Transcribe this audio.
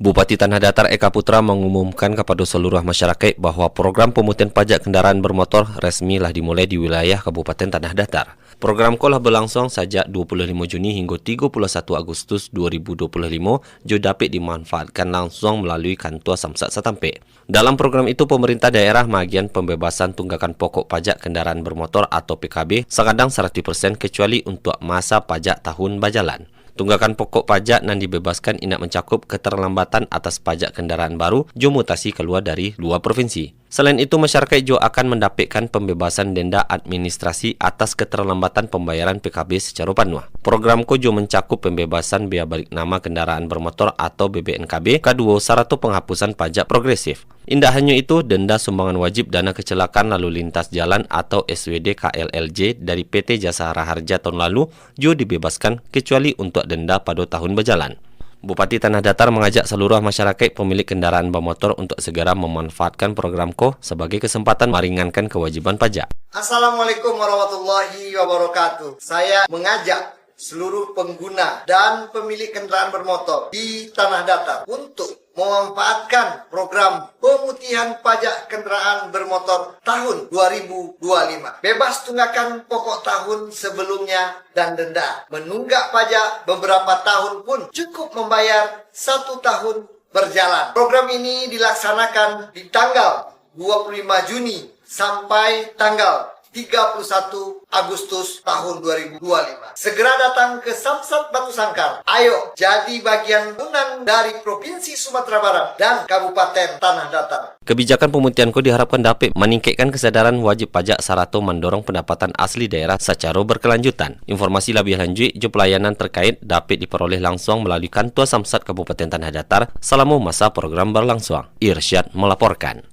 Bupati Tanah Datar Eka Putra mengumumkan kepada seluruh masyarakat bahwa program pemutihan pajak kendaraan bermotor resmilah dimulai di wilayah Kabupaten Tanah Datar. Program telah berlangsung sejak 25 Juni hingga 31 Agustus 2025 juga dapat dimanfaatkan langsung melalui kantor Samsat Setampe. Dalam program itu, pemerintah daerah bagian pembebasan tunggakan pokok pajak kendaraan bermotor atau PKB sekadang 100% kecuali untuk masa pajak tahun berjalan. Tunggakan pokok pajak yang dibebaskan ingat mencakup keterlambatan atas pajak kendaraan baru jumutasi keluar dari luar provinsi. Selain itu, masyarakat juga akan mendapatkan pembebasan denda administrasi atas keterlambatan pembayaran PKB secara penuh. Program juga mencakup pembebasan biaya balik nama kendaraan bermotor atau BBNKB, kedua serta penghapusan pajak progresif. Indah hanya itu, denda sumbangan wajib dana kecelakaan lalu lintas jalan atau SWD KLLJ dari PT Jasa Raharja tahun lalu juga dibebaskan kecuali untuk denda pada tahun berjalan. Bupati Tanah Datar mengajak seluruh masyarakat pemilik kendaraan bermotor untuk segera memanfaatkan program sebagai kesempatan meringankan kewajiban pajak. Assalamualaikum warahmatullahi wabarakatuh. Saya mengajak seluruh pengguna dan pemilik kendaraan bermotor di Tanah Datar untuk memanfaatkan program pemutihan pajak kendaraan bermotor tahun 2025. Bebas tunggakan pokok tahun sebelumnya dan denda. Menunggak pajak beberapa tahun pun cukup membayar 1 tahun berjalan. Program ini dilaksanakan di tanggal 25 Juni sampai tanggal 31 Agustus tahun 2025. Segera datang ke Samsat Batu Sangkar. Ayo jadi bagian unang dari Provinsi Sumatera Barat dan Kabupaten Tanah Datar. Kebijakan pemutihan diharapkan dapat meningkatkan kesadaran wajib pajak serta mendorong pendapatan asli daerah secara berkelanjutan. Informasi lebih lanjut juga pelayanan terkait dapat diperoleh langsung melalui kantor Samsat Kabupaten Tanah Datar selama masa program berlangsung. Irsyad melaporkan.